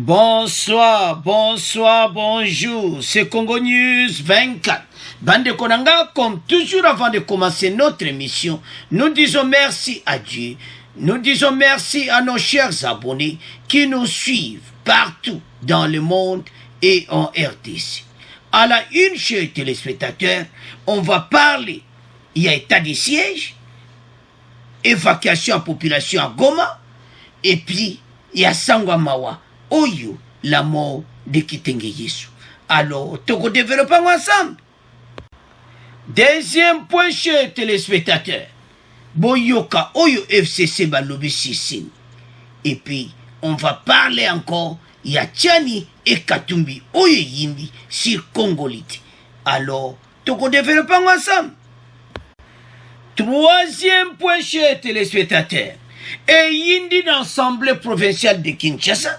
Bonsoir, bonsoir, bonjour, c'est Congo News 24. Bande Konanga, comme toujours avant de commencer notre émission, nous disons merci à Dieu, nous disons merci à nos chers abonnés qui nous suivent partout dans le monde et en RDC. À la une, chers téléspectateurs, on va parler, il y a état de siège, évacuation en population à Goma, et puis il y a Sangwamawa. Oyo, la mort de Kitenge Yesu. Alors, Togo développons ensemble. Deuxième point, chers téléspectateurs. Boyoka, Oyo FCC Balobi Sissine. Et puis, on va parler encore, il y a Tchani et Katumbi, Oyo Yindi, sur Congolite. Alors, Togo développons ensemble. Troisième point, chers téléspectateurs. Et Yindi d'Assemblée provinciale de Kinshasa.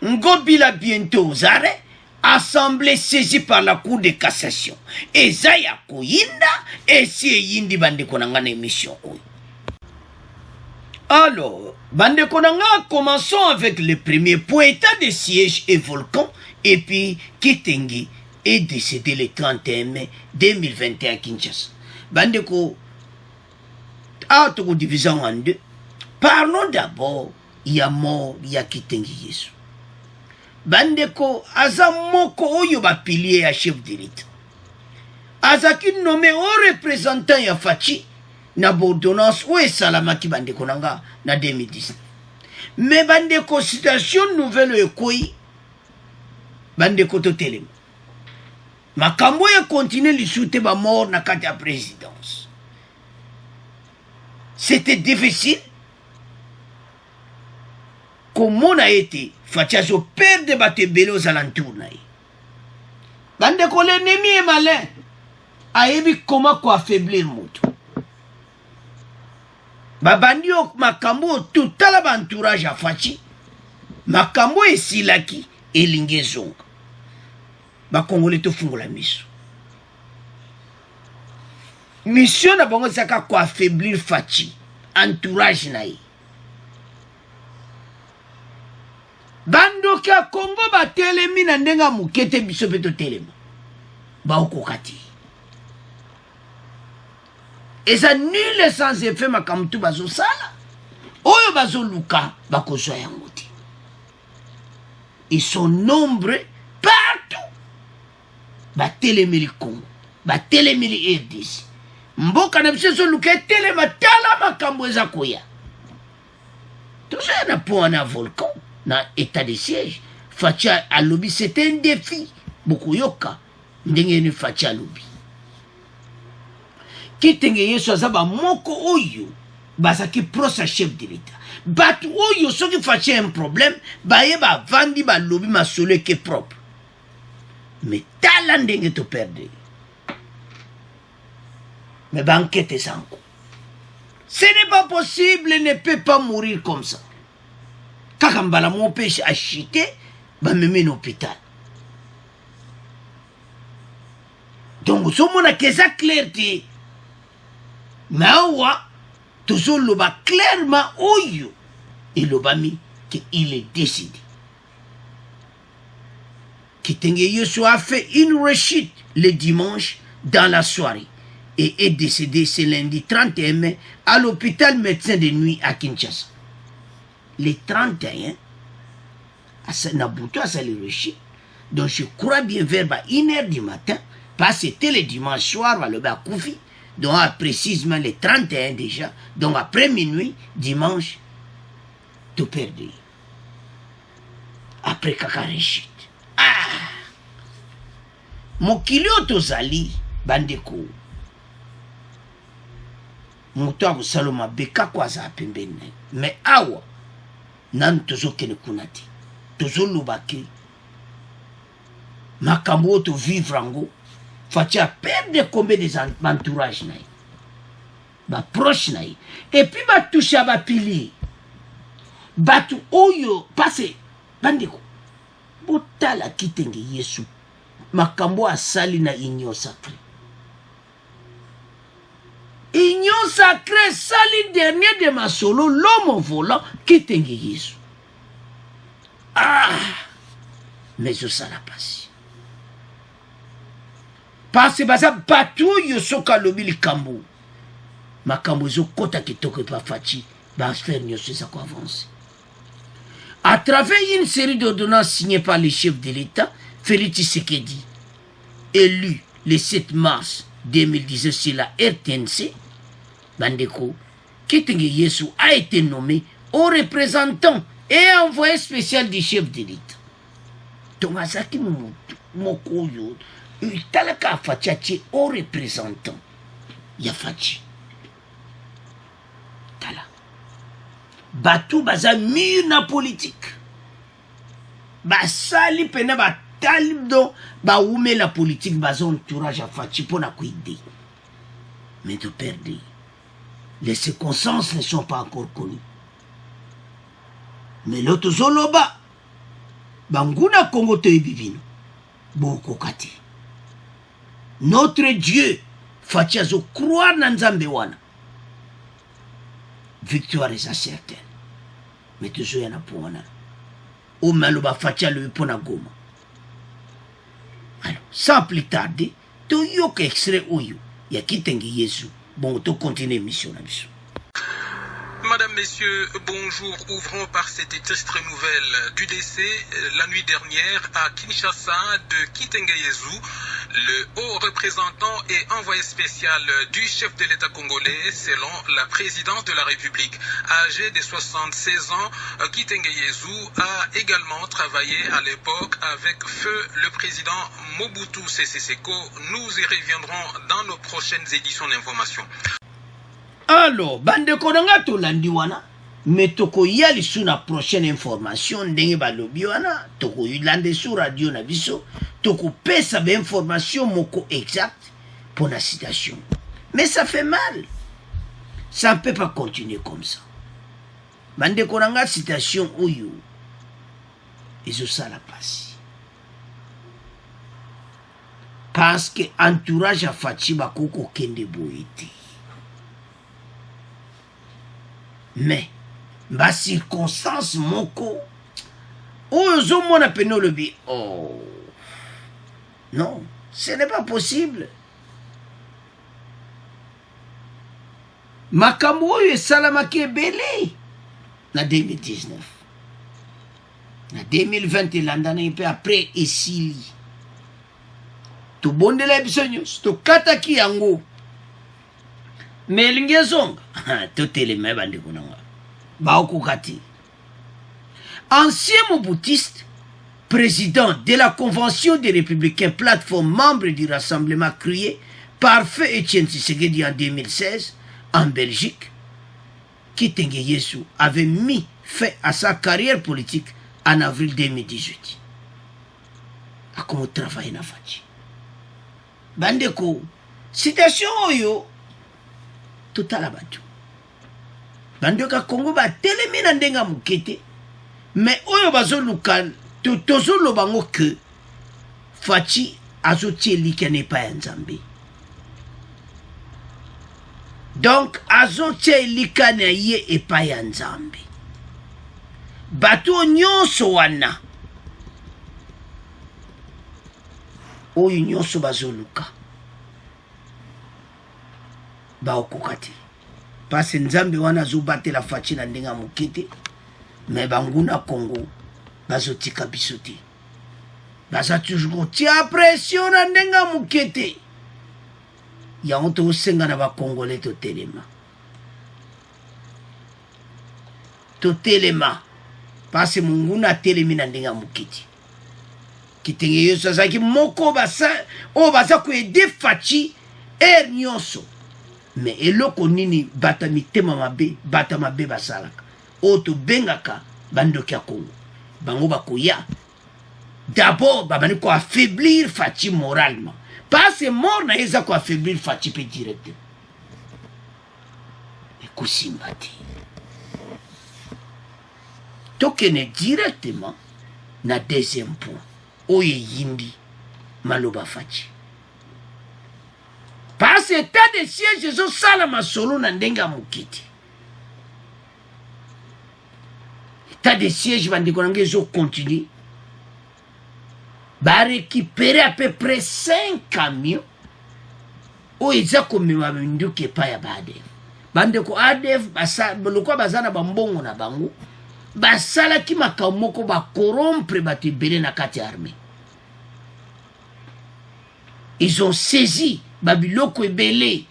Ngobila bientôt aux arrêts, assemblée saisie par la Cour de cassation. Et Zaya Koyinda, et si Yindi Bande Konanga émission. Alors, Bande Konanga, commençons avec le premier point, état de siège et volcan, et puis Kitenge est décédé le 31 mai 2021 à Kinshasa. Bande Ko, division en deux. Parlons d'abord, il y a mort, il y a Kitenge Yesu. Bandeko, aza moko oyo ba pilier ya chef de l'État. Azaki nommé au représentant ya Fachi na bordonnance ou esalamaki bandeko nanga na 2019. Mais bandeko situation nouvelle ekoi bandeko totelema. Makambo ya continue lisute ba mort na kati ya présidence. C'était difficile. Comment on a été Fachazo père de Batebele aux alentours. Bande ko l'ennemi est malin. Ayebi comment quoi affaiblir moto. Babandio makambo tout à l'entourage à Fachi. Makambo et silaki et lingezonga. Ba Congolais to fungo la mission. Mission na bango saka quoi affaiblir Fachi. Entourage naï. Bando kia Congo ba telemi na ndenga mukete biso peto telema. Ba okokati. Et ça nul sans effet makamtu bazo sala. Oyo bazo luka bako soya yangote. Ils sont nombreux partout. Ba telemi li Congo. Ba telemi li RDC. Mboka na biso so luka telema tala makambo eza koya. Tout ça na po na volcan. Na état de siège, Facha alobi c'était un défi. Beaucoup yoka, ndenge Facha alobi. Kitenge Yesu azaba moko oyo, basaki prosa chef de l'État. Bat oyo soki Facha un problème, baye ba vandi ba lobi ma solo qui est propre. Mais tala ndenge to perdre. Mais banquete sanko. Ce n'est pas possible, il ne peut pas mourir comme ça. Kakambala mon péché a chité, bah me met l'hôpital. Donc, si on a que ça clarté, mais awa, toujours le bas clairement oyo, et le bas mis qu'il est décidé. Kitenge Yesu a fait une rechute le dimanche dans la soirée et est décédé ce lundi 31 mai à l'hôpital médecin de nuit à Kinshasa. Les 31, à Nabuto, à Salirechit. Donc je crois bien vers 1h du matin, parce que c'était le dimanche soir, à le Koufi. Donc précisément les 31 déjà. Donc après minuit, dimanche, tout perdu. Après Kakarechit. Ah! Mokilio tozali, bandeko. Moto abu saloma beka kwa za pembene. Mais awa. Nan tozo kene kunati. Tozo lubaki. Makambo to vivre ango. Fatia perdre combien des entourages naï. Ba proche naï. Et puis ba touche ba pili. Batu oyo. Passe. Bandeko. Botala Kitenge Yesu. Makambo asali na union sacrée. Union sacrée, sali dernier de ma solo, l'homme volant, Kitenge Yesu. Ah! mais ezosala pasi parce baza bato oyo soki alobi likambo makambo ezokota kitoko epa faci baaffaire nyonso eza koavance à travers une série d'ordonnances signées par le chef de l'État, Félix Tshisekedi, élu le 7 mars 2019 sur la RTNC, Bandeko, Kitenge Yesu a été nommé au représentant et envoyé spécial du chef de l'État. Tomazaki Mokoyo, Talaka Fachachi au représentant. Yafachi. Tala. Batou baza mur na politique. Basali pena ba talib do ba oume la politique baza entourage à Fachi pour na kuide. Mais de perdre. Les circonstances ne sont pas encore connues. Mais l'autre zoloba banguna Congo te bibino. Boko kati. Notre Dieu Fachi azo croire na Nzambe wana. Victoire est certaine. Mais toujours y en a pour moi. Au maloba fatia le pona goma. Alors, sans plus tarder, to yok extrait oyo. Ya Kitenge Yesu. Bon, to continue mission na biso. Madame, Messieurs, bonjour. Ouvrons par cette triste nouvelle du décès la nuit dernière à Kinshasa de Kitenge Yesu, le haut représentant et envoyé spécial du chef de l'État congolais selon la présidence de la République. Âgé de 76 ans, Kitenge Yesu a également travaillé à l'époque avec feu le président Mobutu Sese Seko. Nous y reviendrons dans nos prochaines éditions d'information. Alors, bande konanga to landi wana, mais toko yali sous la prochaine information, ndenge balobi wana, toko yulande sur radio na biso, toko pesa be information moko exact pour la citation. Mais ça fait mal. Ça ne peut pas continuer comme ça. Bande konanga citation oyo, ezo sala pasi. Parce que entourage a Fachi bakoko kende boete. Mais, ma circonstance, moko, ozo mona peno lebi, oh, non, ce n'est pas possible. Makambo oyo esalamaki ebele na 2019. Na 2020 elandana mpe après esili. Tobondela biso nyonso, tokataki yango. Mais l'ingezonga, tout est les mêmes bande konanga. Baokokati. Ancien moboutiste, président de la Convention des Républicains, plateforme membre du rassemblement créé par Feu Etienne Tshisekedi en 2016 en Belgique, Kitenge Yesu avait mis fin à sa carrière politique en avril 2018. A comment travailler na Fachi. Bandeko, citation oyo, tout à la bateau. Bandoka Congo ba telemina ndenga mukete. Mais oyo bazo lukan tozo lobango que Fachi azotie likane pa nzambe. Donc azotie likane ye e pa nzambe. Bato nyonso wana. Oyo nyonso bazo luka. Baokokati. Parce que Nzambe wana zobate la Fachi na ndenga mukete, mais banguna Congo bazotika bisote. Baza toujours tia pression na ndenga mukete. Ya onto osenga na ba Congolais totelema. Totelema. Parce que munguna telemi na ndenga mukete. Kitenge Yesu azaki moko basa o baza ko ede Fachi nyonso. Mais eloko nini bata mitema mabe, bata mabe basalaka. Oto bengaka bandoki ya Congo. Bango bakoya. D'abord, babani ko affaiblir Fachi moralement. Parce que mort na eza ko affaiblir Fachi pe directement. Ekosimbati. Tokene directement na deuxième point. Oye yimbi maloba Fachi. Parce que état de siège, ils ont salama solo na ndenga mukiti. État de siège, bandi konange, ils ont continué. va récupérer à peu près 5 camions où ils ont commis ma minduke pa ya ADF. Bande ko ADF lokwa bazana bambongo na bango basala ki makamoko ba corrompre batu belé na kati armée. Ils ont saisi babiloko ebele.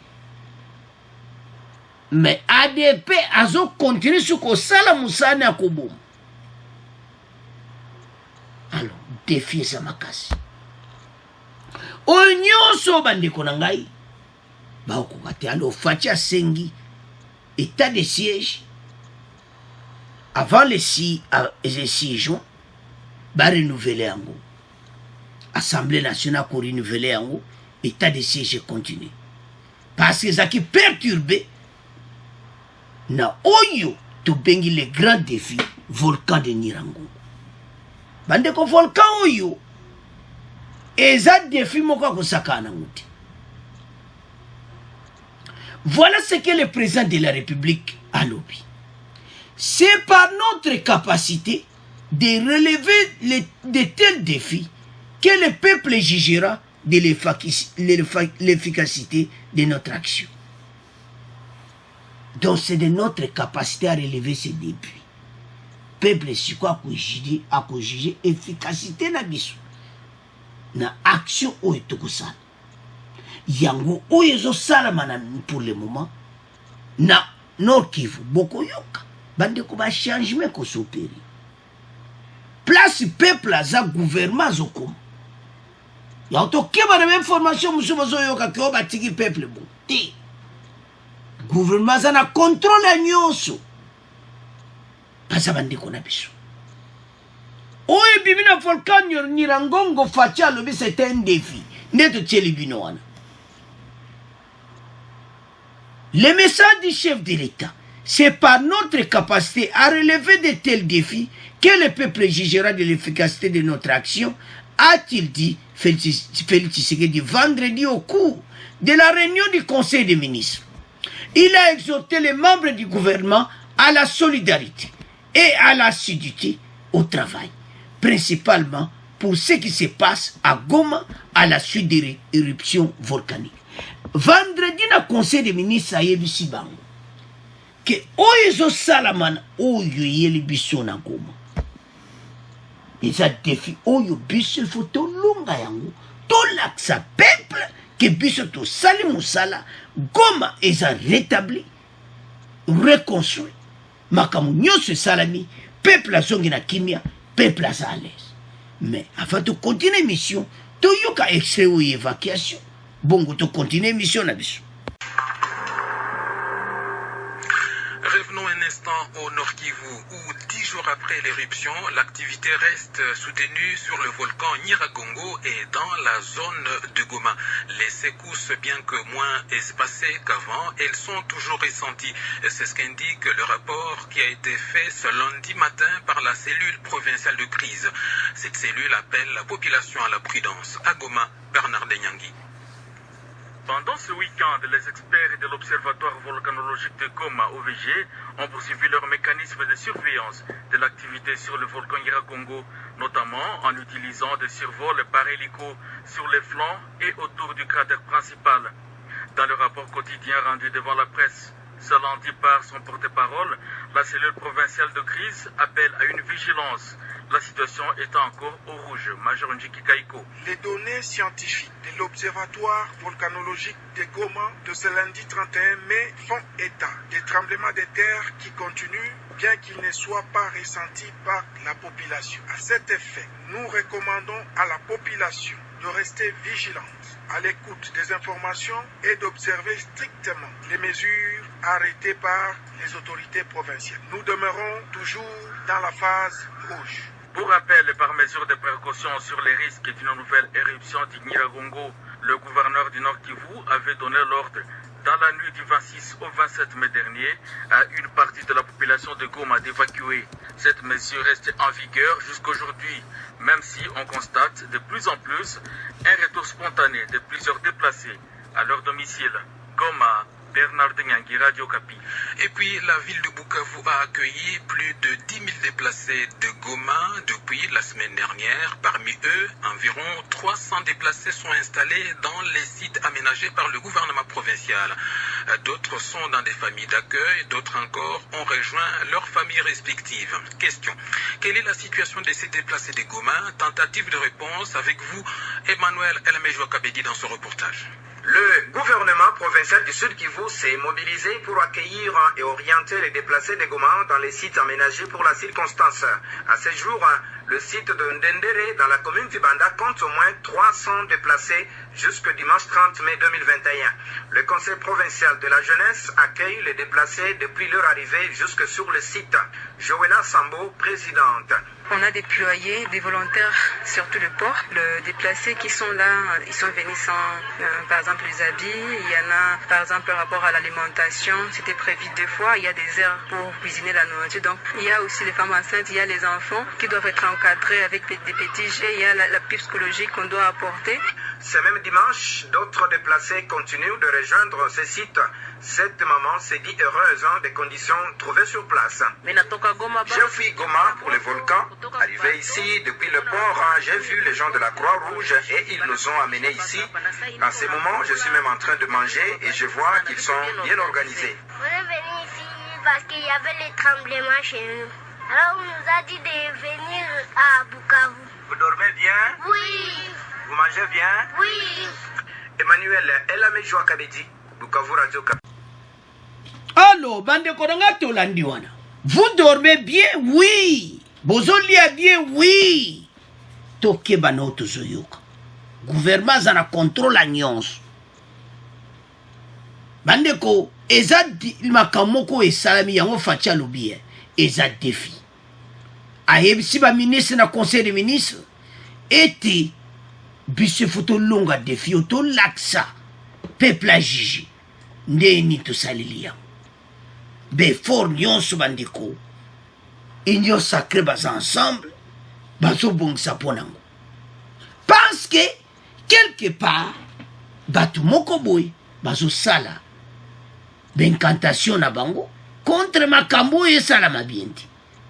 Mais ADP azo continue sur ko sala musane akobom. Alors, défier sa makasi. Onyoso bandeko na ngai ba okokate alo fatia sengi état de siège avant le 6 juin ba renouveler yango. Assemblée nationale pour renouveler yango, état de siège continue. Parce que ça qui perturbé na oyo to bengi le grand défi volcan de Nyiragongo. Bande ko volcan oyo eza défi moko ko sakana nguti. Voilà ce que le président de la République a lobby. C'est par notre capacité de relever de tels défis que le peuple jugera de l'efficacité de notre action. Donc c'est de notre capacité à relever ces défis. Peuple si quoi à juger efficacité na biso na action o etokosala. Yango o ezo salamana pour le moment na Nord Kivu boko yoka bande ko ba changement ko s'opérer. Place peuple aza gouvernement zokoma. Ya to keba na information musuba zo yoka ko ba tiki peuple bon. Ti gouvernement za na contrôle nyonso. Pasa bande ko na biso. Oye bibina volcan Nyiragongo fatia lobi c'était un défi. Neto tcheli bino wana. Le message du chef de l'État, c'est par notre capacité à relever de tels défis que le peuple jugera de l'efficacité de notre action, a-t-il dit Félix Tshisekedi vendredi au cours de la réunion du Conseil des ministres. Il a exhorté les membres du gouvernement à la solidarité et à l'assiduité au travail, principalement pour ce qui se passe à Goma à la suite des éruptions volcaniques. Vendredi na conseil des ministres a yebisi bango que oyo salaman oyo yeli biso na Goma eza défi oyo biso faut to lunga yango to laksa peuple que biso to sali musala Goma eza rétabli reconstruit makamu nyonso salami peuple azongi na kimia peuple aza à l'aise. Mais avant de continuer mission to yoka extrait ou évacuation. Bon, tu continues mission na biso. Revenons un instant au Nord Kivu où 10 jours après l'éruption, l'activité reste soutenue sur le volcan Nyiragongo et dans la zone de Goma. Les secousses, bien que moins espacées qu'avant, elles sont toujours ressenties. C'est ce qu'indique le rapport qui a été fait ce lundi matin par la cellule provinciale de crise. Cette cellule appelle la population à la prudence. À Goma, Bernard Denyangui. Pendant ce week-end, les experts de l'Observatoire volcanologique de Goma, OVG, ont poursuivi leur mécanisme de surveillance de l'activité sur le volcan Nyiragongo, notamment en utilisant des survols par hélico sur les flancs et autour du cratère principal. Dans le rapport quotidien rendu devant la presse ce lundi par son porte-parole, la cellule provinciale de crise appelle à une vigilance. La situation est encore au rouge. Major Njiki Kaiko. Les données scientifiques de l'Observatoire volcanologique de Goma de ce lundi 31 mai font état des tremblements de terre qui continuent, bien qu'ils ne soient pas ressentis par la population. À cet effet, nous recommandons à la population de rester vigilante, à l'écoute des informations et d'observer strictement les mesures arrêtées par les autorités provinciales. Nous demeurons toujours dans la phase rouge. Pour rappel, par mesure de précaution sur les risques d'une nouvelle éruption du Nyiragongo, le gouverneur du Nord Kivu avait donné l'ordre dans la nuit du 26 au 27 mai dernier à une partie de la population de Goma d'évacuer. Cette mesure reste en vigueur jusqu'aujourd'hui, même si on constate de plus en plus un retour spontané de plusieurs déplacés à leur domicile. Goma, Bernard Nyangi, Radio Kapi. Et puis, la ville de Bukavu a accueilli plus de 10 000 déplacés de Goma depuis la semaine dernière. Parmi eux, environ 300 déplacés sont installés dans les sites aménagés par le gouvernement provincial. D'autres sont dans des familles d'accueil, d'autres encore ont rejoint leurs familles respectives. Question: quelle est la situation de ces déplacés de Goma? Tentative de réponse avec vous, Emmanuel Elmejo Kabedi, dans ce reportage. Le gouvernement provincial du Sud Kivu s'est mobilisé pour accueillir et orienter les déplacés de Goma dans les sites aménagés pour la circonstance. À ce jour, le site de Ndendere dans la commune d'Ibanda compte au moins 300 déplacés jusqu'au dimanche 30 mai 2021. Le conseil provincial de la jeunesse accueille les déplacés depuis leur arrivée jusque sur le site. Joëlla Sambo, présidente. On a déployé des volontaires sur tout le port. Les déplacés qui sont là, ils sont venus sans, par exemple, les habits. Il y en a, par exemple, par rapport à l'alimentation. C'était prévu 2 fois. Il y a des heures pour cuisiner la nourriture. Donc, il y a aussi les femmes enceintes, il y a les enfants qui doivent être encadrés avec des petits jets. Il y a l'appui psychologique qu'on doit apporter. Ce même dimanche, d'autres déplacés continuent de rejoindre ce site. Cette maman s'est dit heureuse des conditions trouvées sur place. Je suis Goma pour les volcans. Arrivé ici, depuis le port, j'ai vu les gens de la Croix-Rouge et ils nous ont amenés ici. En ce moment, je suis même en train de manger et je vois qu'ils sont bien organisés. On est venu ici parce qu'il y avait les tremblements chez nous. Alors on nous a dit de venir à Bukavu. Vous dormez bien? Oui. Vous mangez bien? Oui. Emmanuel Elmejo Kabedi, Bukavu, Radio Kapi. Allô, bande kodanga tolandi wana. Vous dormez bien? Oui. Bozolia bien? Oui. Toke bana otozoyoka. Gouvernement zana contrôle la nyonso. Bande ko eza makamoko esalami yango fachi alobi eza défi. Ayebisi ba ministre na conseil des ministres ete biso foto longa défi oto laksa peuple a jiji ndeni to salili yango. Be fort nyonso bandeko union sacrée baza ensemble bazobongisa mpo nango parce que quelque part bato moko boye bazosala bencantation na bango contre makambo oyo esalama bien te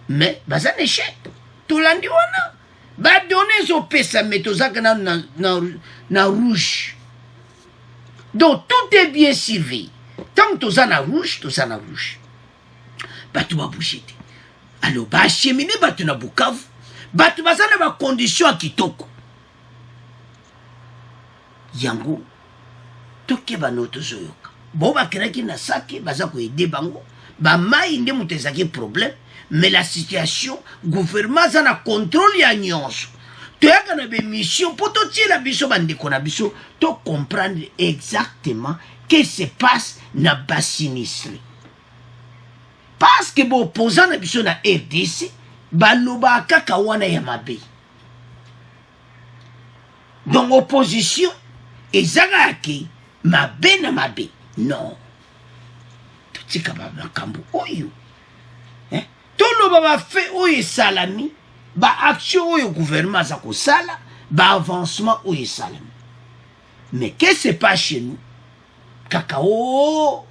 mais baza na échec tolandi wana badone ezopesa me tozaka na rouge. Donc tout est bien surveillé. Tant que toza na rouge, toza na rouge. Bato ba bouger te. Alors ba acheminer bato na Bukavu, bato baza na ba condition ya kitoko. Yango toke bano tozoyoka. Bo bakeraki na sake baza ko aider bango. Ba mai nde mutu ezaki problème, mais la situation gouvernement za na contrôle ya nyonso. Toyaka na mission pour totier la biso bandeko na biso to comprendre exactement qu'est-ce qui se passe na bas sinistre. Parce que bo opposant na biso na RDC baloba kaka wana ya mabe. Donc opposition ezaka yake mabe na mabe. Non. Totika ba makambo oyo. Toloba ba fait oyo salami. Ba action oyo gouvernement za kosala, ba avancement oyo salami. Mais qu'est-ce qui se passe chez nous? Kakao,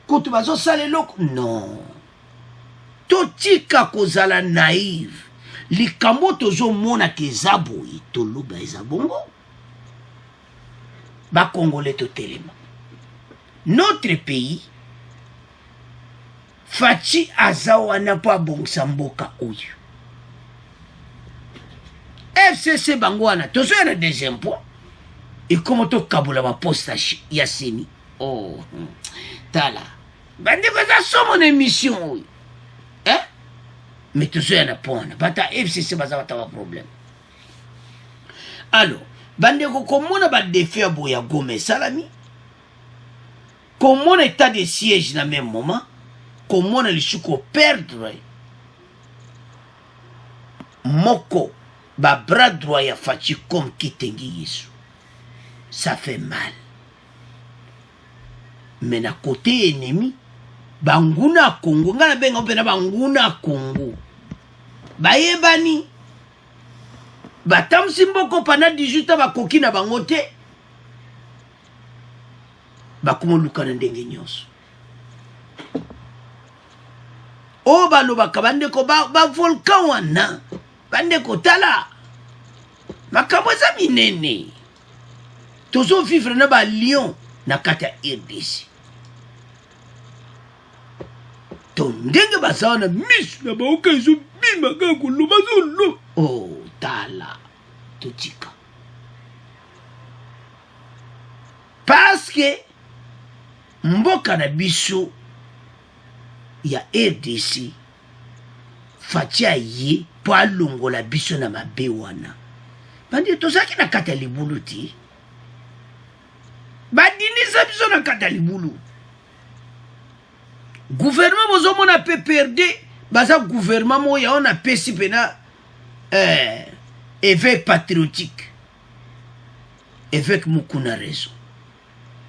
kutu bazo sale loko? Non. Totika kozala naïve. Likambo tozo mona kezabo boye, toloba eza bongo. Ba Congolais totelema. Notre pays, Fachi azawa n'a pas bon samboka oyo. FCC bangwana, tozo yana des impôts. Et comment to kabula ma poste Yassini? Oh, tala. Bandi baza somo na émission oyo. Hein? Mais tozo yana pona. Bata FCC baza bata problème. Alors, bandi ko komona ba défi ya boya Goma salami. Comment état de siège na même moment? Comment le chuko perdre moko ba bras droit ya Fachi comme Kitengi Yesu. Ça fait mal. Mais na côté ennemi, banguna Congo, ngana benga pena banguna Congo. Bayebani. Batam simboko pendant 18 ans bakoki na bangote. Bakumo luka na ndenge nyonso. o balobaka bandeko volcan wana bandeko tala makambo eza minene tozovivre na balion na kati ya RDC to ndenge baza wana misu na baoka ezobima kaka koloba zolo o tala totika paske mboka na biso ya RDC fatia ye po alongola biso na mabe wana bandi tozaki na kati ya libulu ti badinisa biso na kati ya libulu gouvernement bozomona pe perde baza gouvernement moya on apesi pena évêque patriotique évêque mukuna raison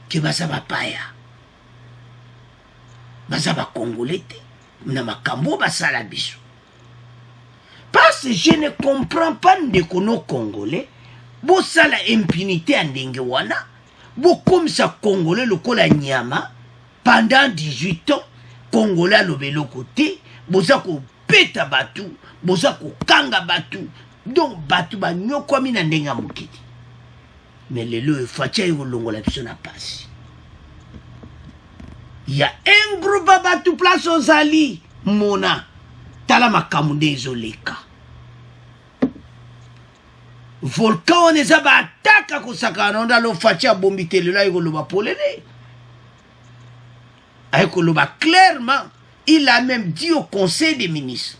ke baza bapaya baza bakongolais te na makambo basala biso parce que je ne comprends pas ndeko no congolais bosala impunité ya ndenge wana bokomisa congolais lokola nyama pendant 18 ans congolais alobeloko te boza kopeta batu boza kokanga batu donc batu banyokwami na ndenge ya mokili mais lelo efatia ekolongola biso na pasi ya un groupe batu place ozali mona tala makambo nde ezoleka volcan wana eza baataka kosakana onda lofatia bombi te lelo ayekoloba polele ayekoloba clairement il a même dit au conseil des ministres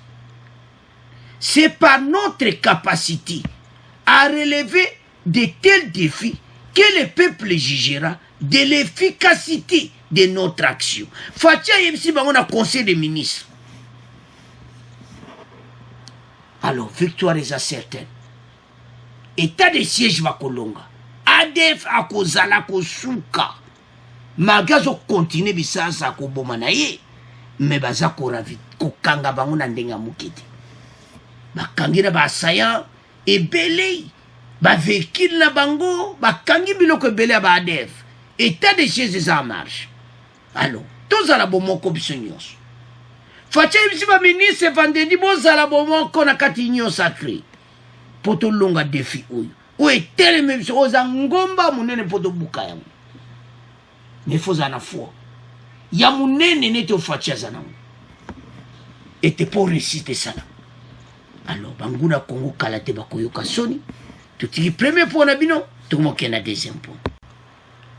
c'est par notre capacité à relever de tels défis que le peuple jugera de l'efficacité de notre action. Fatia yebisi bango na conseil des ministres. Alors, victoire est certaine. État de siège va kolonga. ADF akozala kosuka. Magazo continue bisasa koboma na ye. Mais baza koravi kokanga bango na ndenga mukiti. Bakangina ba assaillant ebele. Ba véhicule na bango bakangi biloko ebele ba ADF. État de siège eza en marche. Alors, tozala bomoko biso nyonso. Fatia yebisi ba ministre vendredi bozala bomoko na kati nyonso sacré. Poto longa défi oyo. O eteleme biso oza ngomba munene poto buka yango. Mais faut en foi. Ya munene nete ofatia zanango. Ete pour réciter ça. Alors, banguna Congo kalate bakoyoka soni. Tutiki premier point na bino, tumoke na deuxième point.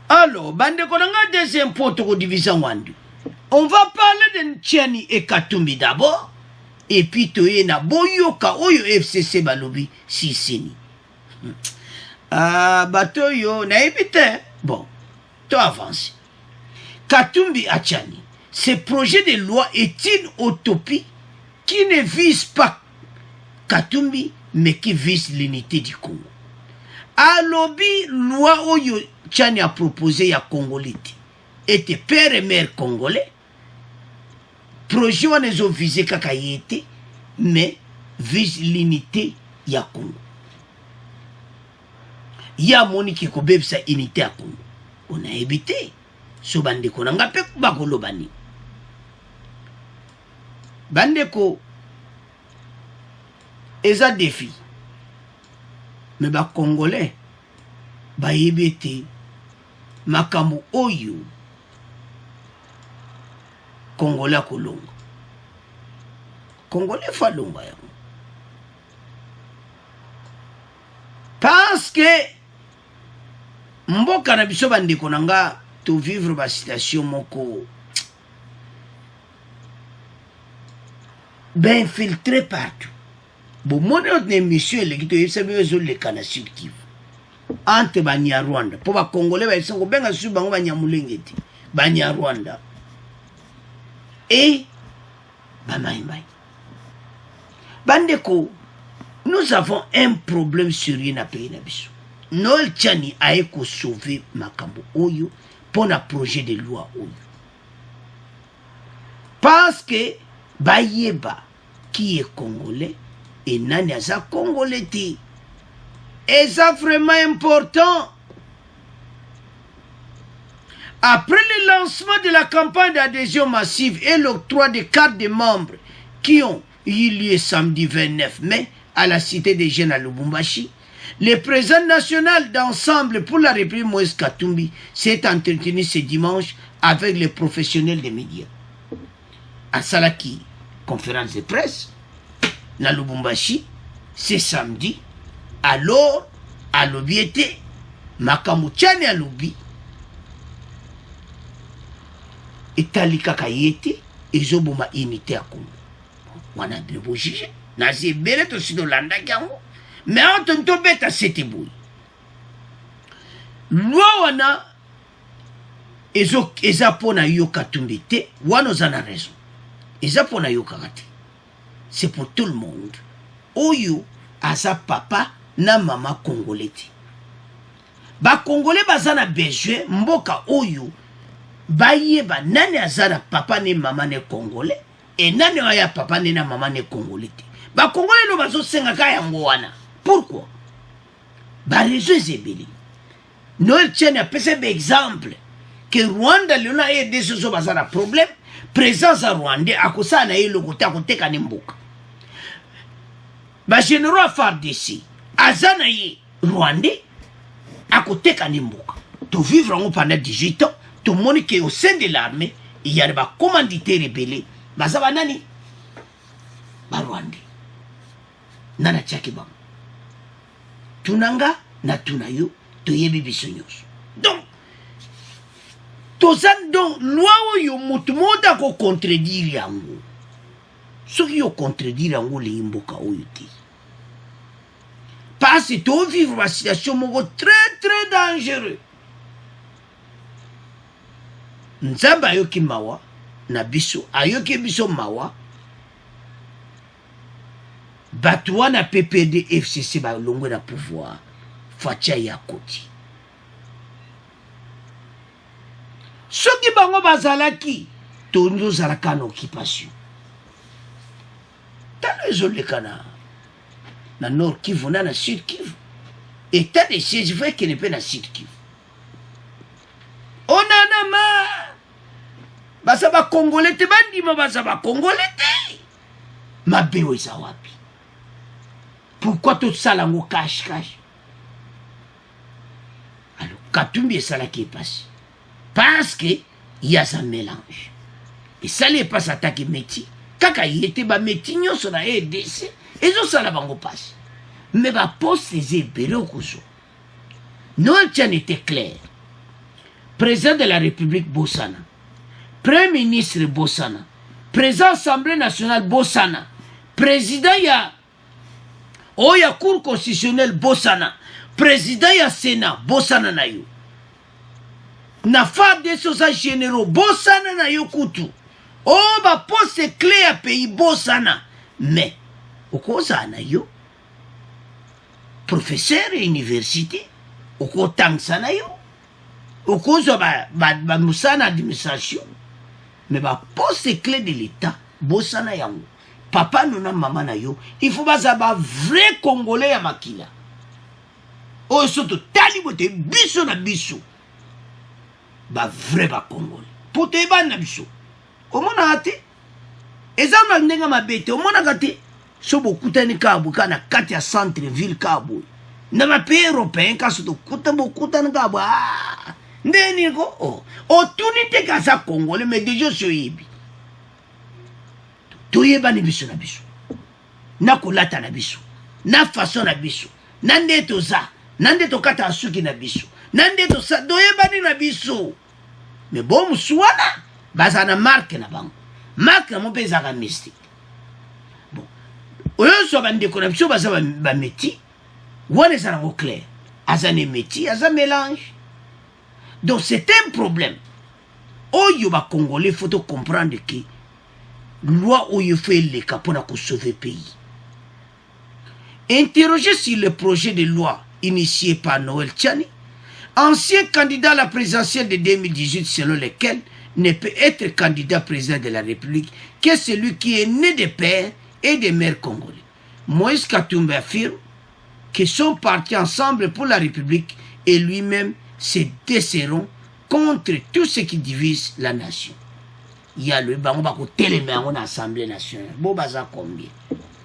Alors, bande konanga deuxième point to division wandu. On va parler de Ntiani et Katumbi d'abord, et puis toye na boyoka oyo FCC balobi sisini. Batoyo na ebite. Bon, to avance. Katumbi Achani, ce projet de loi est une utopie qui ne vise pas Katumbi, mais qui vise l'unité du Congo. Alobi loi oyo Tchani a proposé à Congolais était père et mère congolais. Projet on les a visé kakayete, mais vise l'unité ya Congo. Ya moni ki kobeb sa unité à Congo. On a évité. So bandeko nanga pe bakolo bani. Bandeko eza défi. Mais ba congolais ba yebete makambo oyo congolais kolonga. Congolais fa longa yango. Parce que mboka na biso bandeko nanga to vivre ba situation moko ben infiltré partout. Bon, mon émission est que ça veut dire les canaux Sud Kivu. Entre Banya Rwanda. Pour les Congolais, ils sont bien sûr Banya Mulengeti. Banya Rwanda. Et Bamaïmaï. Bandeko, nous avons un problème sérieux dans le pays Nabiso. Noël Tchani a éco sauvé Makambo Oyo pour un projet de loi Oyo. Parce que Bayeba, qui est Congolais, et nani aza congolais ti. Et ça vraiment important. Après le lancement de la campagne d'adhésion massive et l'octroi des cartes de membres qui ont eu lieu samedi 29 mai à la cité des jeunes à Lubumbashi, le président national d'Ensemble pour la République Moïse Katumbi s'est entretenu ce dimanche avec les professionnels des médias. À Salaki, conférence de presse, na Lubumbashi, c'est samedi, alors, à l'obiété, Makamuchane à l'obi, et Talika Kayete, et Zoboma unité à Congo. On a de beau juger. Nazi Beret aussi de l'Anda Kango. Mais en tant que bête à cette bouille. Loi wana, ezapona yoka tumbete, wanozana raison. Ezapona yoka rate. C'est pour tout le monde. Oyo, asa papa, na mama congolais. Ba congolais bazana besoin, mboka oyo, bayeba nani azana papa ne mama ne congolais, et nani aya papa ne na mama ne congolais. Ba congolais no bazo senga kaya ngwana. Pourquoi? Ba réseau zebeli. Noël tient à passer exemple que Rwanda luna aidé ce zo bazana problème, présence à Rwanda akosa na yelo kota koteka nemboka. Ba généraux FARDC azana ye Rwanda akoteka nemboka. To vivre en pendant 18 ans, tout le monde qui est au sein de l'armée, il y a des commanditaires rebelles. Bazaba nani? Ba Rwanda. Nana tchaki bang. Tunanga na tunayo toyebi bisonyos. Donc tozan donc loi oyo mutu moda ko contredire yango. Soki yo contredire yango le imboka oyo te. Parce que to vivre une situation moko très dangereux. Nzamba ayoki mawa na biso ayoki biso mawa. Batwa na PPD FCC ba longwe na pouvoir facha ya koti. Soki bango bazalaki tondo zalaka na occupation. Talo ezolekana na Nord Kivu na Sud Kivu. État de siège vrai qu'il n'est pas na Sud Kivu. Onanama basa ba Congolais te bandima basa ba Congolais te. Mabewe za wapi? Pourquoi tout ça là on cache? Alors Katumbi est ça là qui est passé. Parce que il y a un mélange. Et ça n'est pas attaqué métier. Kaka il était ba métier sur la EDC. Et ça là bango passe. Mais ba poste les ébérés kuso. Noël Tchane était clair. Président de la République Bossana. Premier ministre Bossana. Président Assemblée nationale Bossana. Président ya Oya Cour constitutionnelle Bossana. Président ya Sénat Bossana na yo. Na fa de sosa généraux Bossana na yo kutu. Oh ba poste clé à pays Bossana. Mais okoza na yo professeur à université oko tangsa na yo. Okoza ba musana administration. Mais ba poste clé de l'état Bossana yango. Papa nuna maman na yo, il faut pas avoir vrai Congolais à makila. Oh, surtout talibote biso na biso. Ba vrai ba Congolais. Pour te ban na biso. Omona ate. Ezama ndenga mabete, omona kate. So bokutani kabu kana kati ya centre ville kabu. Na ma pays européen kaso to kuta bokutani kabu. Ah. Ndeni ko oh. Otunite kasa Congolais mais déjà so yibi. Toyeba ni biso na biso. Na kulata na biso. Na façon na biso. Nande toza. Nande tokata asuki na biso. Nande tosa. Toyeba ni na biso. Mais bon msuana. Baza na marque na bango. Marque na mopeza ka mystique. Bon. Oyo so bande ko na biso baza ba métier. Wane ça na clair. Azane métier, azane mélange. Donc c'est un problème. Oyo ba Congolais faut comprendre que loi où il fait les capons pour sauver le pays. Interrogé sur le projet de loi initié par Noël Tchani, ancien candidat à la présidentielle de 2018 selon lequel ne peut être candidat président de la République que celui qui est né de père et de mère congolais. Moïse Katumbi affirme que son parti Ensemble pour la République et lui-même se desserront contre tout ce qui divise la nation. ya le bango ba ko telema yango na assemblée nationale bo baza combien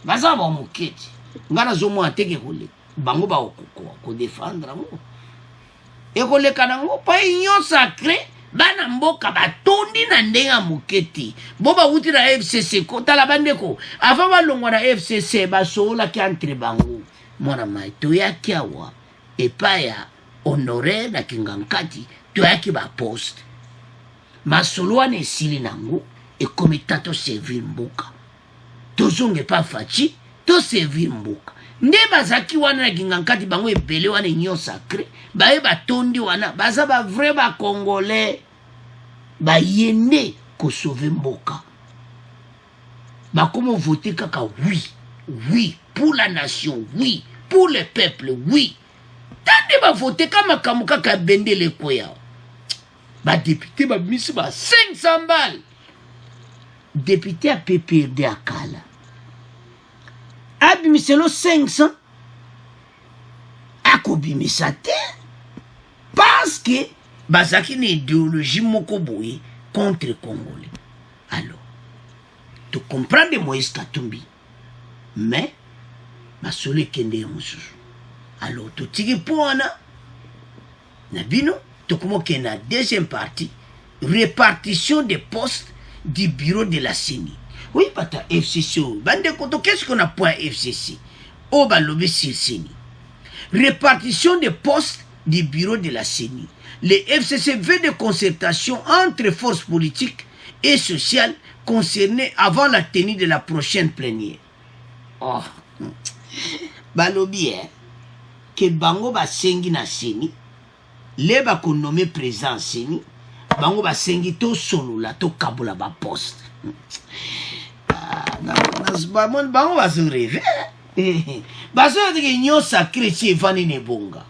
baza ba muketi ngana zo mo ateke kole bango ba ko défendre ngo e ko le kanango pa union sacrée bana mboka batondi na ndenga muketi bo ba uti na FCC ko tala bandeko avant ba longwa na FCC ba sola ki entre bango mwana mai to ya kiawa e pa ya honoré na kingankati to ya ki ba poste masolo wana esili nango ekomi tato servir mboka tozonge pa faci to servir mboka nde bazaki wana na kingankati bango ebele wana union sacré baye batondi wana baza ba vrai ba congolais bayende ko sauver mboka bakomo voter kaka oui pour la nation, oui pour le peuple, oui tande ba voter kama kamuka ka bendele koya ba député ba misi ba 500 balles député a PPRD à Kala abimiselo 500 akobimisa te parce que bazaki une idéologie moko boye contre Congolais. Alors tu comprends de Moïse Katumbi mais masole kende mususu alors tu tiki pona na bino tu comment que na deuxième partie répartition des postes du bureau de la CENI. Oui pata FCC bande koto qu'est-ce qu'on a point FCC au balobi sur CENI répartition des postes du bureau de la CENI. Le FCC veut des concertations entre forces politiques et sociales concernées avant la tenue de la prochaine plénière. Oh, balobi que bango ba sengi na CENI, le ba ko nommé président CENI, bango ba sengi to solo la to kabula ba poste. Bango ba se rêver. Baso de union sacrée ci vani ne bonga.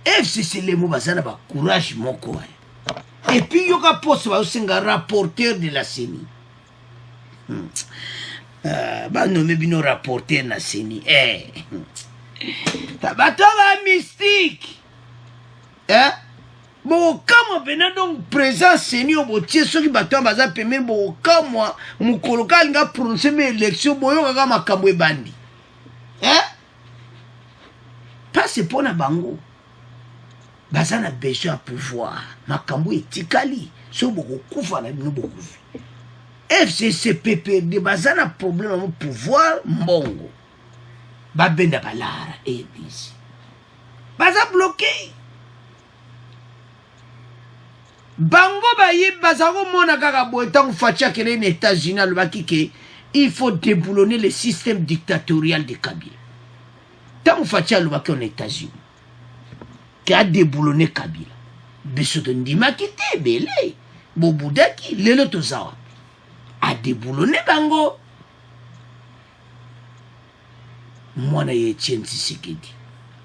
FCC le mo bazana ba courage moko. Et puis yoka poste ba osenga rapporteur de la CENI. Ba nommé bino rapporteur na CENI. Tabatanga mystique. Bon kama bena donc présent CENI au botier soki bato baza pemé bo kama mukoloka nga prononcer mes élections boyo kaka makambo ebandi. Pas c'est pour na bango. Bazana besoin à pouvoir makambo etikali so boko kufa na bino boko FCC PPRD bazana problème au pouvoir mbongo babenda balara ABC baza bloqué bango baye bazako mona kaka boetango facha kele les États-Unis alobaki ke il faut déboulonner le système dictatorial de Kabila tango facha alobaki aux États-Unis qui a déboulonné Kabila. Bisoto ndima kite belé. Bobudaki lelo tozawa. A déboulonné bango. Mwana ye Etienne Tshisekedi.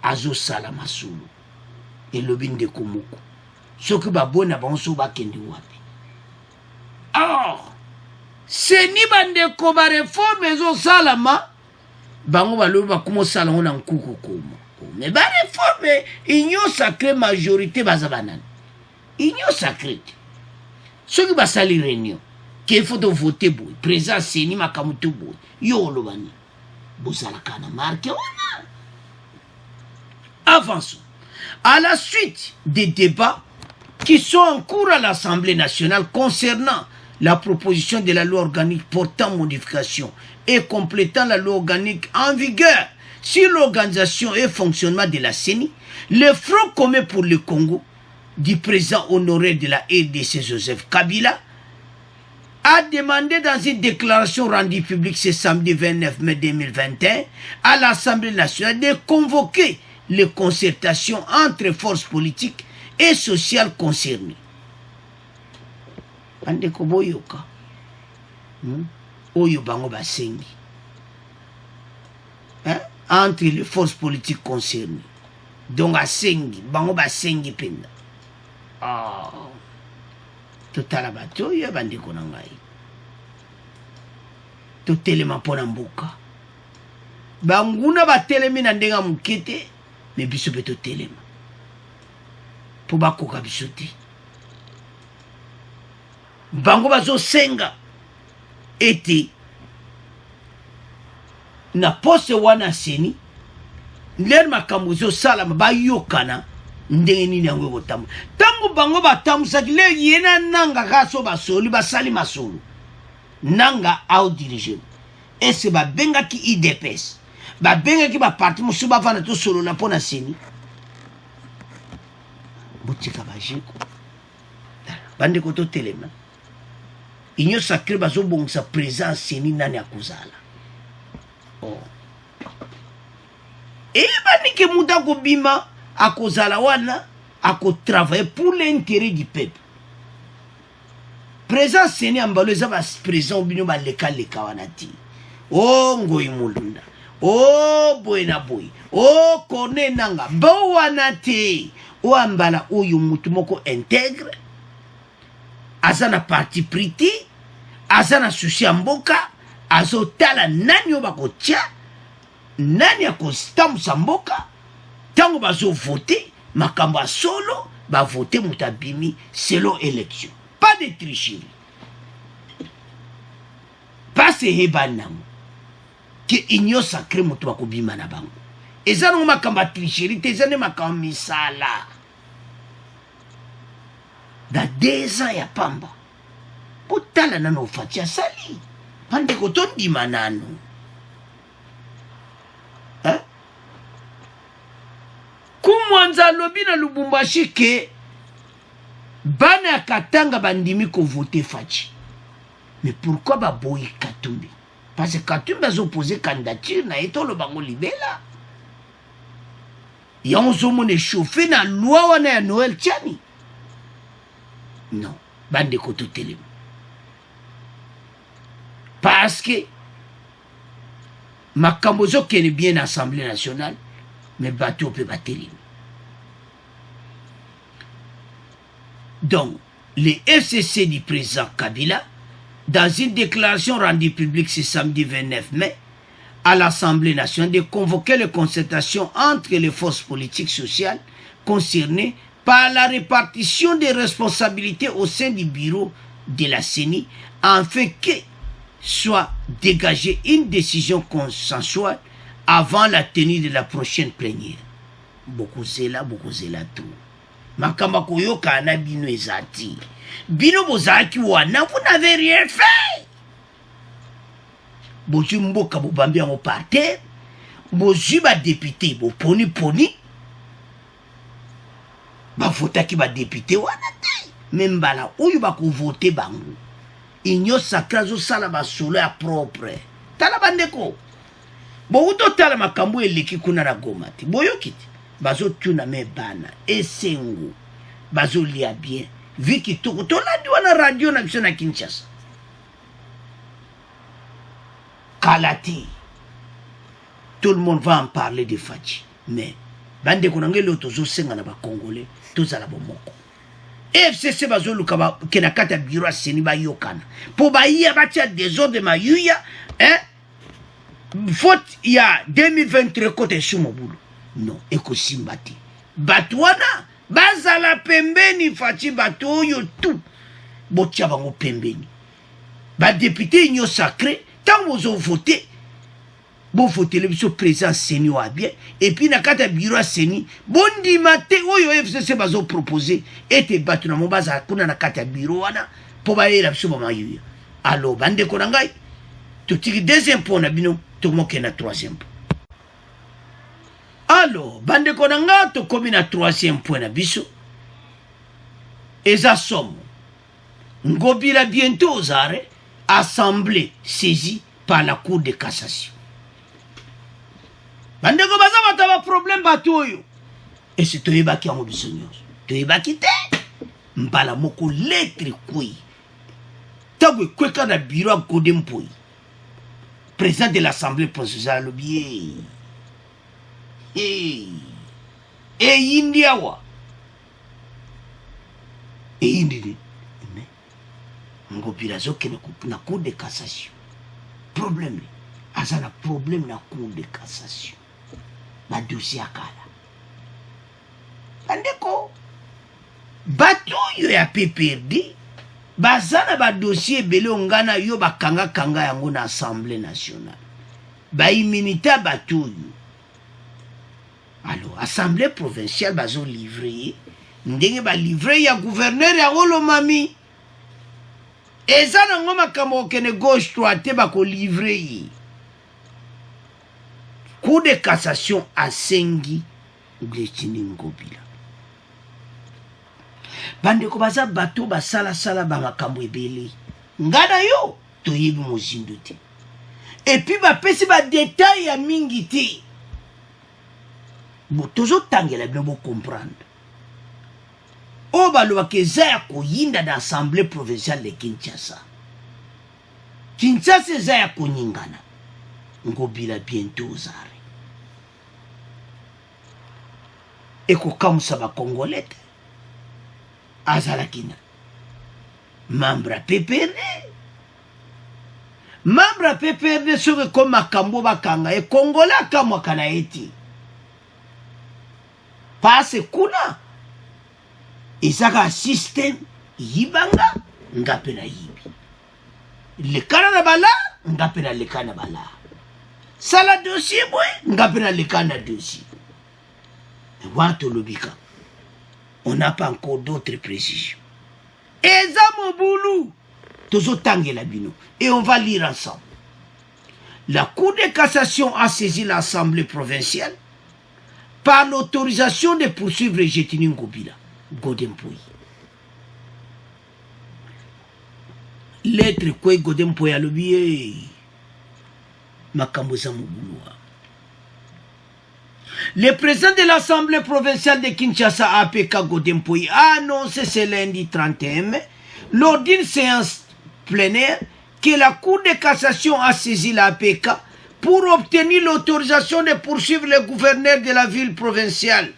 Azo sala masulu. Et lobinde komoko. Soki babona banso bakende wapi. Alors, CENI bande ko ba réforme ezo salama. Bango balobi bakumo sala ngona nkuku komo. Mais ba réforme union sacrée majorité bazabanane union sacrée ceux qui basali réunion qu'il faut voter boy président CENI makamuto boy yo lobani bozala kana marque wana. Avançons à la suite des débats qui sont en cours à l'Assemblée nationale concernant la proposition de la loi organique portant modification et complétant la loi organique en vigueur sur l'organisation et fonctionnement de la CENI. Le Front commun pour le Congo du président honoré de la RDC Joseph Kabila a demandé dans une déclaration rendue publique ce samedi 29 mai 2021 à l'Assemblée nationale de convoquer les concertations entre forces politiques et sociales concernées. Ande koboyoka. Oyo bango basengi. Entre les forces politiques concernées. Donc à sengi, bango basengi penda. Totala bato ya bandeko na ngai. Totelema pona mboka. Banguna batelemi na ndenga mukete, mais biso pe totelema. Po bakoka biso te. bango bazosenga ete na poste wana seni ler makambo ezosalama bayokana ndenge nini yango ekotambola. Ntango bango batambwisaki le yena nanga kaka so basoli basali masolo nanga aodirige ese babengaki IDPS babengaki baparti mosusu bafanda tosolola mpo na seni botika bajeko bandeko totelema union sacré bazobongisa présence seni nani akozala eyebanike mutu akobima akozala wana akotravaille pour l'intérêt du peuple. Présence seni ambalo eza baprésent bino balekaleka wana ti o ngoi mulunda o boye na boye o kone nanga bo wana te o ambala oyo mutu moko intègre aza na parti priti aza na susi ya mboka azotala nani oyo bakotia nani akotambusa mboka ntango bazovote makambo ya solo bavote mutu abimi selon élection. Pas de tricherie. Pas ce hebanamo. Que union sacré mutu bakobima na bango. Eza no makambo ya tricherie te eza ne makambo misala. Da 2 ans ya pamba. Kotala nano ofati asali. Bandeko tondima nano. Kumwanza alobi na Lubumbashi ke bana ya Katanga bandimi ko voter Faci. Mais pourquoi baboyi Katumbi? Parce que Katumbi a opposé candidature na etolo bango libela. Yango zomone chauffé na loi wana ya Noël Tiani. Non, bande ko totelema. Parce que makambo zo kene bien l'Assemblée nationale, mais bateau peut battre. Donc, les FCC du président Kabila, dans une déclaration rendue publique ce samedi 29 mai, à l'Assemblée nationale, de convoquer les concertations entre les forces politiques sociales concernées par la répartition des responsabilités au sein du bureau de la CENI, afin que soit dégagée une décision consensuelle avant la tenue de la prochaine plénière. Beaucoup c'est là tout. Makamba koyoka na bino ezati. Bino bozaki wana, vous n'avez rien fait. Bozu mboka bobambi yango par terre. Bozu ba député bo poni. Ba votaki ba député wana te. Même bala oyo ba ko voter bango. Union sacré zo sala ba solo ya propre. Tala bandeko. Bo uto tala makambo eleki kuna na Goma ti. Boyokiti. Bazo tuna me bana esengo bazo lia bien viki toko tolandi wana radio na biso na Kinshasa kalati tout le monde va en parler de Faci mais bande konangelo tozo senga na ba congolais tozala bomoko FCC bazo luka ba kenakata bureau a seni ba yokana po ba iya batia désordre mayuya faute il y a 2023 côté Shumobulu. Non, ekosimba te. Bato wana bazala pembeni Faci bato oyo tout. Botia bango pembeni. Ba député union sacré, tant bozo voter, bo voter le biso président Seni wa bien et puis na kata bureau Seni, bondi mate oyo FCC bazo proposer ete bato na mobaza kuna na kata bureau wana po ba yela biso ba mayu. Alors bande ko ngai totiki deuxième point na bino to moke na troisième point. Alors, bande konanga to komi na troisième point na biso. Eza somme. Ngobila bientôt aux arrêts, assemblée saisie par la Cour de cassation. Bande ko baza bataba problème batoyo. Et c'est toyebaki en biso nyonso. Toyebaki te. Mbala moko lettre kui. Tagwe kweka na bureau Kodempoi. Président de l'Assemblée provinciale lobié. India wa indi mais ngopira zoke na Cour de cassation problème azana problème na Cour de cassation ba dossier akala bandeko bato yo ya PPRD bazana ba dossier belé ongana yo bakanga kanga yango na Assemblée nationale ba immunité batuyu. Alors Assemblée provinciale bazo livré ndenge ba livré ya gouverneur ya Olomami eza nango makambo kene gauche droite bako livré. Cour de cassation asengi Déthié Ngobila. Bandeko baza bato basala sala ba makambo ebele. Ngana yo toyebi mozindo te. Et puis ba pesi ba détail ya mingi te. Bo tozo tangela bien bo comprendre. O baloba ke za ya koyinda na Assemblée provinciale de Kinshasa. Kinshasa za ya konyingana. Ngobila bientôt zare. Eko kamusa ba Congolais. Azalakina. Membre PPRD. Membre PPRD soke comme makambo bakanga e Congolais kamwa kana eti. Passe kuna. Isaka système yibanga ngapena yibi. Lekana na bala ngapena lekana bala. Sala dossier boy ngapena lekana dossier. Wanto lobika. On n'a pas encore d'autres précisions. Eza Moboulou. Tozo tangela bino. Et on va lire ensemble. La Cour de cassation a saisi l'Assemblée provinciale par l'autorisation de poursuivre Déthié Ngobila. Godempoui. Lettre quoi Godempoui a l'oublié. Makamboza Moboulou. Le président de l'Assemblée provinciale de Kinshasa, APK Godempoui, a annoncé ce lundi 31 mai, lors d'une séance plénière, que la Cour de cassation a saisi l'APK pour obtenir l'autorisation de poursuivre le gouverneur de la ville provinciale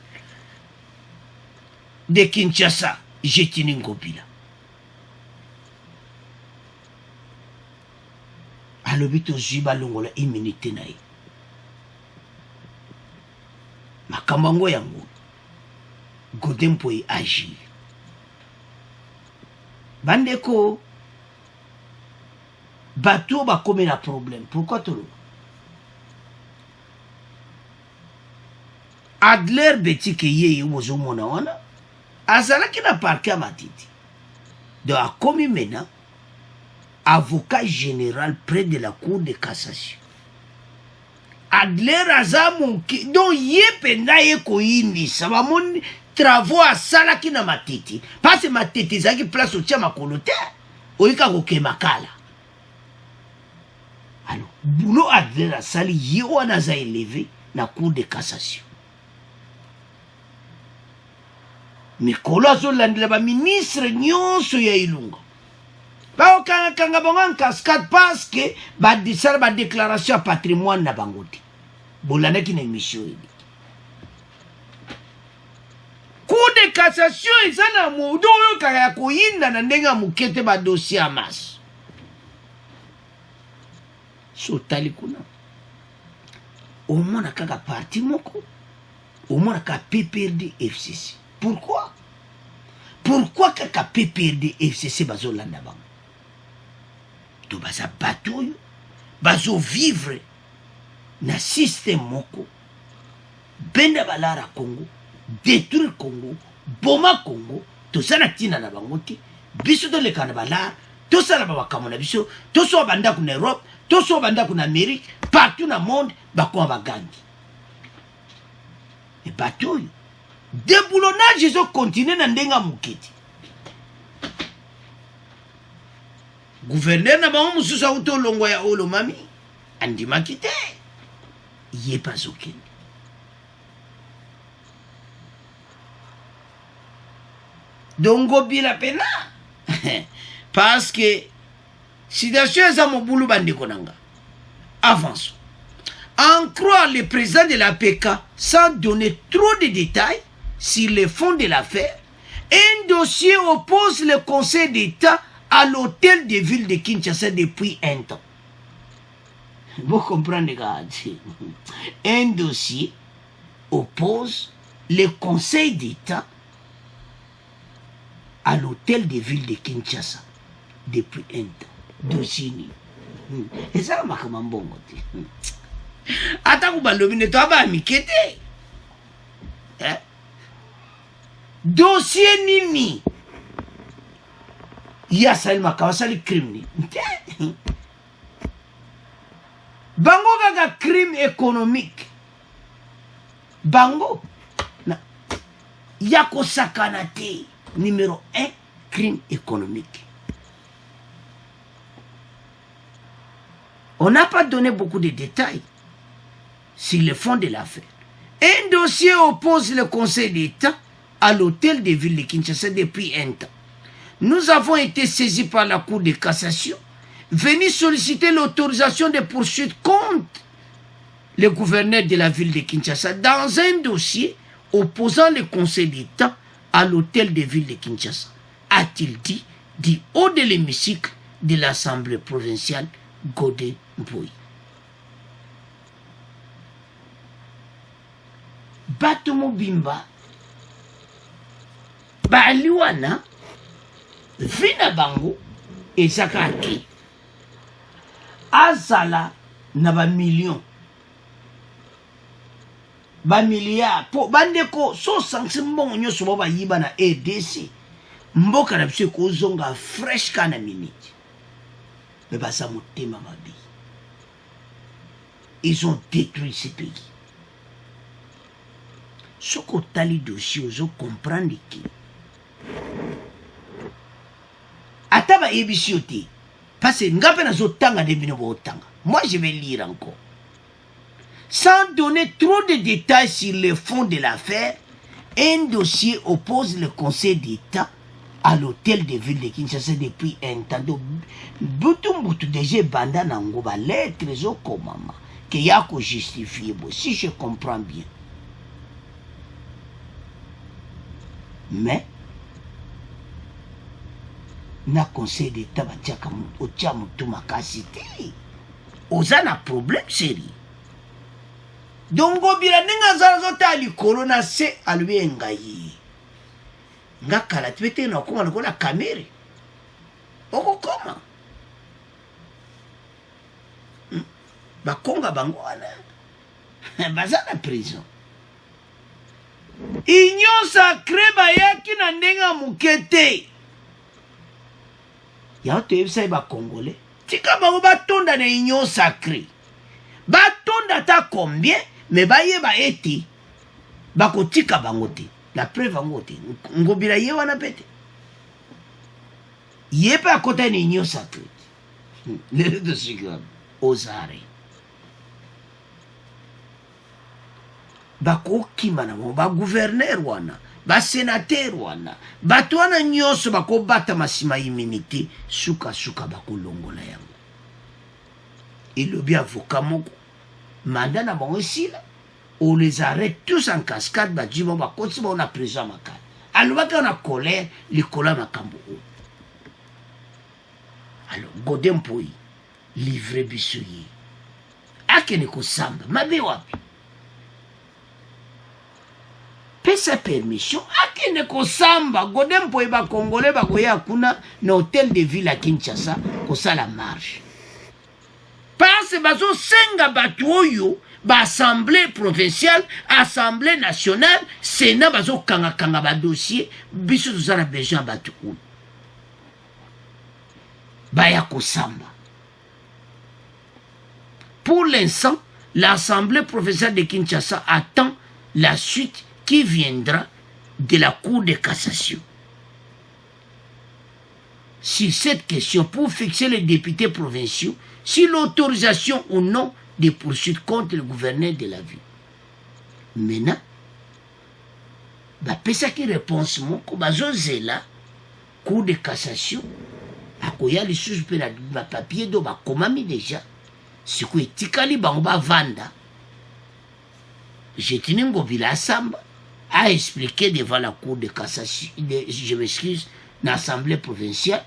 de Kinshasa, Déthié Ngobila. Alobito Ziba Longola immunité naï. Makambango yango Godempoui agir. Bandeko bateau ba comme un problème. Pourquoi tout? Adler beti ke yeye wozo mona wana azala ki na parquet matiti. Donc a commis maintenant avocat général près de la Cour de cassation. Adler azamu donc yepe na ye koyindi sama mon travaux à sala ki na matiti. Parce que matiti zaki place au tia makolote oika koke makala. Alors boulot Adler asali ye wana za élevé na Cour de cassation. Mikolo azolandela ba ministre nyonso ya Ilunga. Ba kanga bango cascade parce que ba disala ba déclaration de patrimoine na bango te. Bolana ki na émission ini. Cour de cassation ezana modo oyo kaya koyinda na ndenga mukete ba dossier amas. So tali kuna. Omona kaka parti moko. Omona ka PPRD FCC. Pourquoi? Pourquoi kaka PPRD FCC bazo landa bango? To baza batoyo, bazo vivre na système moko. Benda balara Congo, détruire Congo, boma Congo, to sana tina na bango te. Biso to le kana balara, to sala ba bakamona biso, to so banda ku na Europe, to so banda ku na Amérique, partout na monde bakwa bagangi. Et batoyo déboulonnage ils ont continué dans ndenga mukiti. Gouverneur na bango mususu auto longo ya Olomami andima kite yé pas aucun. Donc Ngobila pena parce que situation eza mobulu bandeko nanga. Avançons. En croire le président de la PK sans donner trop de détails sur le fond de l'affaire, un dossier oppose le Conseil d'État à l'hôtel de ville de Kinshasa depuis un temps. Vous comprenez, gars? Un dossier oppose le Conseil d'État à l'hôtel de ville de Kinshasa depuis un temps. Dossier ni. Et ça m'a comme un bon côté. Attends, vous m'avez dit, toi, mikete. Dossier nini. Il y a ça, il m'a cassé le crime. Bango gaga crime économique. Bango. Yako sakanate. Numéro 1, crime économique. On n'a pas donné beaucoup de détails sur le fond de l'affaire. Un dossier oppose le Conseil d'État à l'hôtel de ville de Kinshasa depuis un temps. Nous avons été saisis par la Cour de cassation, venus solliciter l'autorisation de poursuites contre le gouverneur de la ville de Kinshasa dans un dossier opposant le Conseil d'État à l'hôtel de ville de Kinshasa, a-t-il dit du haut de l'hémicycle de l'Assemblée provinciale Godé Mboui. Batomo Bimba Baliwana Vina Bango et Sakaki Azala na ba million ba milliard po bandeko so sanksi mbongo nyoso bo ba yiba na EDC mboka na biso ko zonga fresh kana minute mais basa motema mabi. Ils ont détruit ce pays. Ce qu'on t'a dit dossier, ils ont compris que Ataba ebisioti parce que ngape na zotanga de bino botanga. Moi je vais lire encore. Sans donner trop de détails sur le fond de l'affaire, un dossier oppose le Conseil d'État à l'hôtel de ville de Kinshasa depuis un temps. Butumbutu déjà banda nango ba lettre zo komama que yako justifier si je comprends bien. Mais na Conseil d'État batiaka otia mutu makasi te. Ozana problème sérieux. Donc obira ninga zazota likolo na se alwe ngai. Ngakala twete na koma na kamere. Oko koma. Bakonga bango wana. Bazana prison. Union sacrée bayaki na ndenga mukete. Ya to yebisa ba congolais. Tika bango batonda na union sacrée. Batonda ta combien mais bayeba eti bakotika bango te. La preuve bango te. Ngobira ye wana pete. Yepa kota ni union sacrée. Le de sigam ozare. Bako kimana mo ba gouverneur wana, ba sénateur wana, bato wana nyonso bako bata masima immunité suka bako longola yango. Et le bien avocat moko mandat na bango sila, on les arrête tous en cascade ba djimo ba kotsi ba na prison makala. Alobaka na colère likola makambo. Alors Godé Mboui livre bisoyi. Akene ko samba mabe wapi? Pesa permission akene ko samba Godé Mboui ba congolais ba koya kuna na hôtel de ville à Kinshasa ko sala marche. Parce bazo senga batu oyo ba assemblée provinciale, assemblée nationale, sénat bazo kanga ba dossier biso tuzana besoin batu oyo. Baya ko samba. Pour l'instant, l'assemblée provinciale de Kinshasa attend la suite qui viendra de la Cour de cassation. Sur cette question, pour fixer les députés provinciaux, sur l'autorisation ou non des poursuites contre le gouverneur de la ville. Maintenant, pesa qui réponse moko bazozela Cour de cassation akoya lisusu pe na papier do bakomami déjà siku etikali bango bavanda. Jetini Ngobila Samba a expliqué devant la Cour de cassation, je m'excuse, dans l'Assemblée provinciale,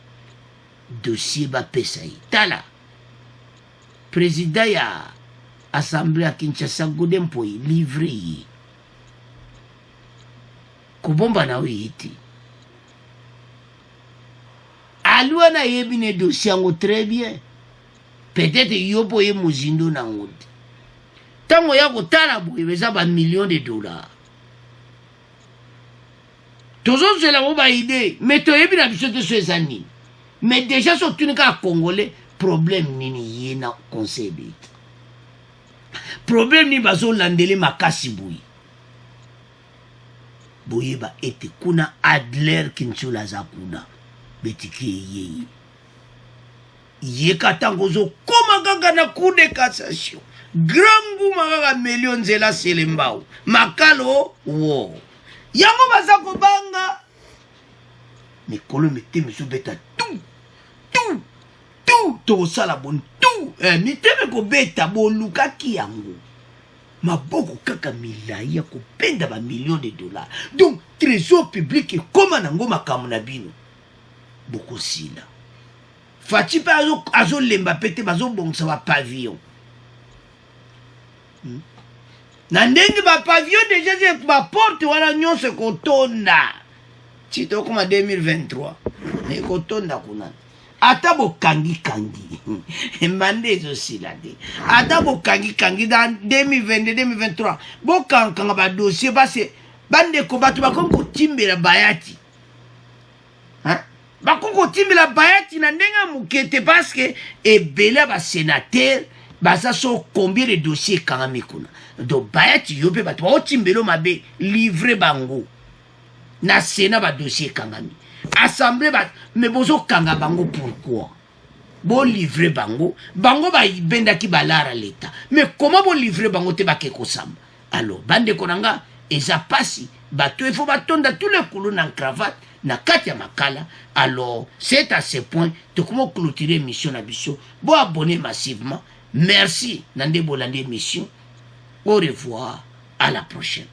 dossier Bapesai. Tala, président ya Assemblée à Kinshasa Godé Mboui, livré. Kubomba na witi. A aluana yebine dossier yango très bien. Peut-être yopo ye muzindo nango. Tango ya kotala boye beza ba millions de dollars. Toujours c'est la bonne idée, mais tu as bien habitué de ces années. Mais déjà sur tout le cas congolais, problème nini yena conseil bête. Problème ni bazo landele makasi boui. Boye ba ete kuna Adler Kinchula za kuna betiki yeye. Yeka tango zo koma gaga na coup de cassation. Grand gouma gaga million zela selembao. Makalo wo. Yango baza kobanga. Mikolo mete miso beta tout. To sala bon tout. Miteme ko beta bo lukaki yango. Maboko kaka milaya ko penda ba millions de dollars. Donc trésor public koma nango makamu na bino. Boko sila. Fati pa azo lemba pete bazo bongsa ba pavillon. Na ndenge ba pavillon déjà c'est ba porte wala nyonse kotonda. Tito koma 2023. Ne kotonda kuna. Ata bo kangi mbande zo silade. Ata bo kangi dans 2022 2023. Bo kanga ba dossier parce bande ko batu ba kongo timbela bayati. Hein? Ba kongo timbela bayati na ndenga mukete parce que ebele ba sénateur baza so combien de dossiers kanga mikuna. Donc bayati yope batu ba timbelo mabe livrer bango. Na sénat ba dossier kanga mi. Assemblée ba mais bozo kanga bango pourquoi? Bon livrer bango ba ibenda ki balara l'état. Mais comment bon livrer bango te ba keko samba? Alors bande konanga eza pasi bato il faut batonda tous les coulons en cravate na kati ya makala. Alors c'est à ce point de comment clôturer mission na biso. Bon abonner massivement. Merci nande bolande mission. Au revoir, à la prochaine.